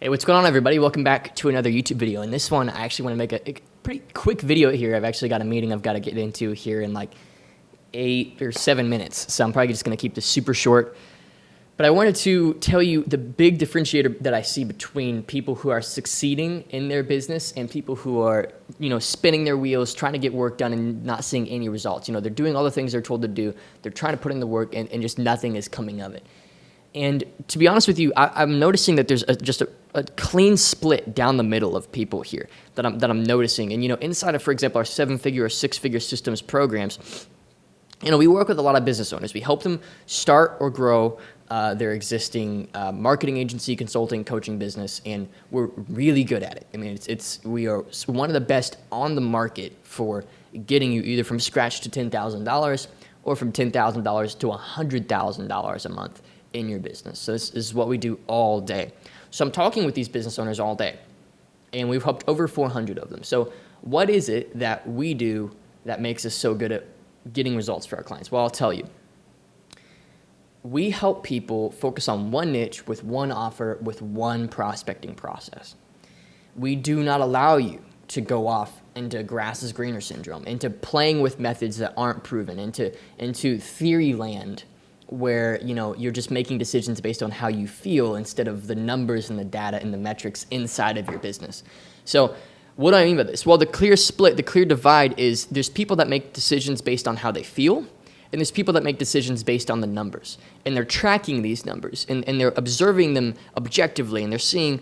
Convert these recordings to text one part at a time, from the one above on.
Hey, what's going on, everybody? Welcome back to another YouTube video. In this one, I actually want to make a pretty quick video here. I've actually got a meeting I've got to get into here in like 8 or 7 minutes, so I'm probably just going to keep this super short. But I wanted to tell you the big differentiator that I see between people who are succeeding in their business and people who are, spinning their wheels, trying to get work done and not seeing any results. They're doing all the things they're told to do. They're trying to put in the work and just nothing is coming of it. And to be honest with you, I'm noticing that there's just a clean split down the middle of people here that I'm noticing. And, inside of, for example, our 7-figure or 6-figure systems programs, we work with a lot of business owners. We help them start or grow their existing marketing agency, consulting, coaching business, and we're really good at it. I mean, we are one of the best on the market for getting you either from scratch to $10,000 or from $10,000 to $100,000 a month in your business. So this is what we do all day. So I'm talking with these business owners all day, and we've helped over 400 of them. So what is it that we do that makes us so good at getting results for our clients? Well, I'll tell you. We help people focus on one niche with one offer with one prospecting process. We do not allow you to go off into grass is greener syndrome, into playing with methods that aren't proven, into theory land where you're just making decisions based on how you feel instead of the numbers and the data and the metrics inside of your business. So what do I mean by this? Well, the clear split, the clear divide is there's people that make decisions based on how they feel, and there's people that make decisions based on the numbers. And they're tracking these numbers, and they're observing them objectively, and they're seeing,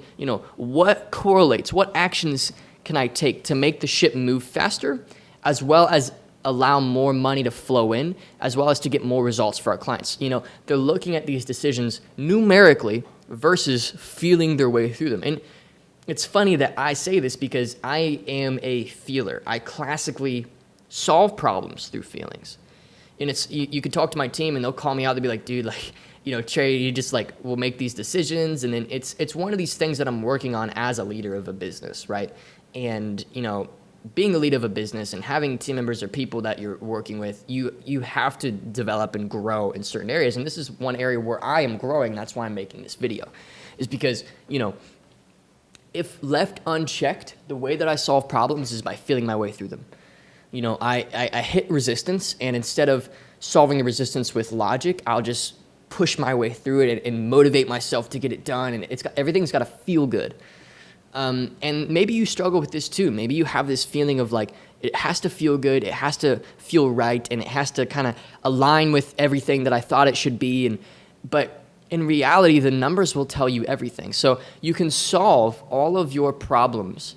what correlates, what actions can I take to make the ship move faster, as well as allow more money to flow in, as well as to get more results for our clients. They're looking at these decisions numerically versus feeling their way through them. And it's funny that I say this because I am a feeler. I classically solve problems through feelings. And you could talk to my team and they'll call me out. They'll be like, dude, Trey, you just will make these decisions. And then it's one of these things that I'm working on as a leader of a business, right? And, being the lead of a business and having team members or people that you're working with, you have to develop and grow in certain areas. And this is one area where I am growing. That's why I'm making this video, is because, if left unchecked, the way that I solve problems is by feeling my way through them. I hit resistance, and instead of solving the resistance with logic, I'll just push my way through it and motivate myself to get it done. And everything's got to feel good. And maybe you struggle with this too. Maybe you have this feeling of it has to feel good, it has to feel right, and it has to kind of align with everything that I thought it should be. But in reality, the numbers will tell you everything. So you can solve all of your problems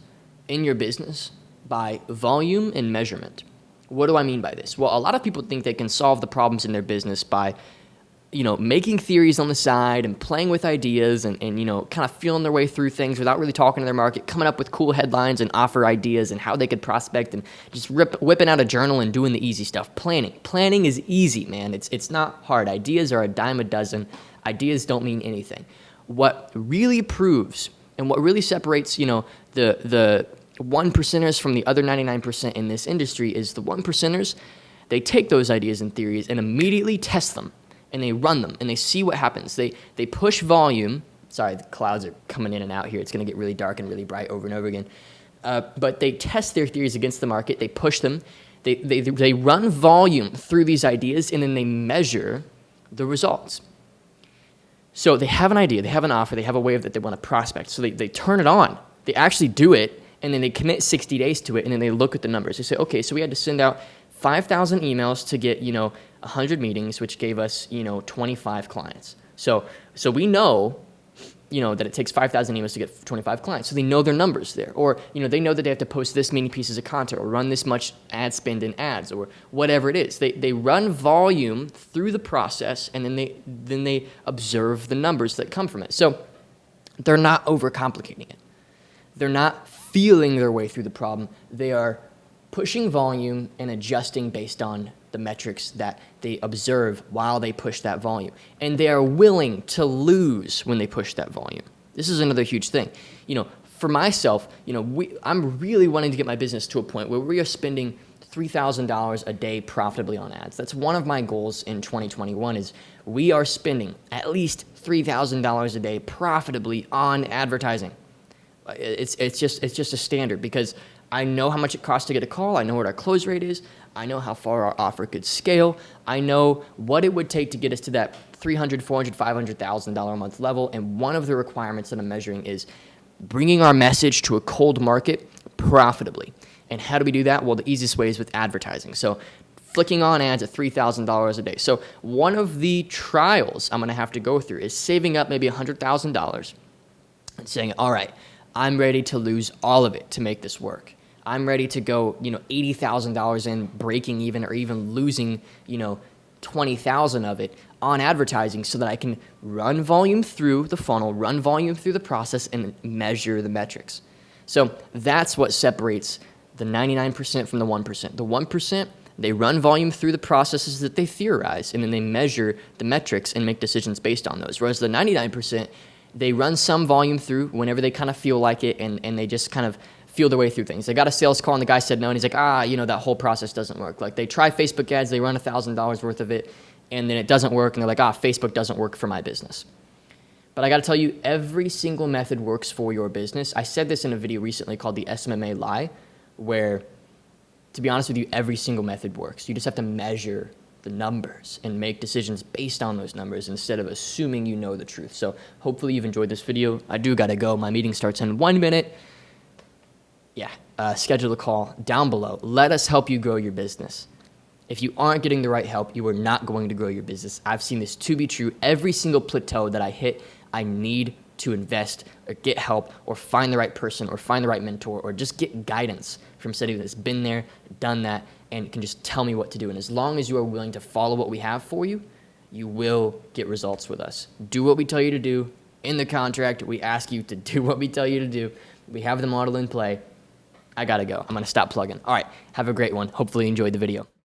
in your business by volume and measurement. What do I mean by this? Well, a lot of people think they can solve the problems in their business by making theories on the side and playing with ideas and kind of feeling their way through things without really talking to their market, coming up with cool headlines and offer ideas and how they could prospect and just whipping out a journal and doing the easy stuff. Planning is easy, man. It's not hard. Ideas are a dime a dozen. Ideas don't mean anything. What really proves and what really separates, the 1%ers from the other 99% in this industry is the 1%ers, they take those ideas and theories and immediately test them. And they run them, and they see what happens. They push volume. Sorry, the clouds are coming in and out here. It's going to get really dark and really bright over and over again. But they test their theories against the market. They push them. They run volume through these ideas, and then they measure the results. So they have an idea. They have an offer. They have a way that they want to prospect. So they turn it on. They actually do it, and then they commit 60 days to it, and then they look at the numbers. They say, okay, so we had to send out 5,000 emails to get, 100 meetings, which gave us, 25 clients. So we know, that it takes 5,000 emails to get 25 clients. So they know their numbers there. Or, they know that they have to post this many pieces of content or run this much ad spend in ads or whatever it is. They run volume through the process, and then they observe the numbers that come from it. So they're not overcomplicating it. They're not feeling their way through the problem. They are pushing volume and adjusting based on the metrics that they observe while they push that volume. And they are willing to lose when they push that volume. This is another huge thing. For myself, I'm really wanting to get my business to a point where we are spending $3,000 a day profitably on ads. That's one of my goals in 2021 is we are spending at least $3,000 a day profitably on advertising. It's just a standard because I know how much it costs to get a call. I know what our close rate is. I know how far our offer could scale. I know what it would take to get us to that $300,000, $400,000, $500,000 a month level. And one of the requirements that I'm measuring is bringing our message to a cold market profitably. And how do we do that? Well, the easiest way is with advertising. So flicking on ads at $3,000 a day. So one of the trials I'm going to have to go through is saving up maybe $100,000 and saying, all right, I'm ready to lose all of it to make this work. I'm ready to go, $80,000 in, breaking even, or even losing, 20,000 of it on advertising so that I can run volume through the funnel, run volume through the process, and measure the metrics. So that's what separates the 99% from the 1%. The 1%, they run volume through the processes that they theorize, and then they measure the metrics and make decisions based on those. Whereas the 99%, they run some volume through whenever they kind of feel like it, and they just kind of feel their way through things. They got a sales call and the guy said no, and he's like, that whole process doesn't work. Like they try Facebook ads, they run $1,000 worth of it, and then it doesn't work, and they're like, Facebook doesn't work for my business. But I got to tell you, every single method works for your business. I said this in a video recently called the SMMA Lie, where, to be honest with you, every single method works. You just have to measure the numbers and make decisions based on those numbers instead of assuming you know the truth. So hopefully you've enjoyed this video. I do got to go. My meeting starts in 1 minute. Schedule a call down below. Let us help you grow your business. If you aren't getting the right help, you are not going to grow your business. I've seen this to be true. Every single plateau that I hit, I need to invest or get help or find the right person or find the right mentor or just get guidance from somebody that's been there, done that, and can just tell me what to do. And as long as you are willing to follow what we have for you, you will get results with us. Do what we tell you to do. In the contract, we ask you to do what we tell you to do. We have the model in play. I got to go. I'm going to stop plugging. All right. Have a great one. Hopefully you enjoyed the video.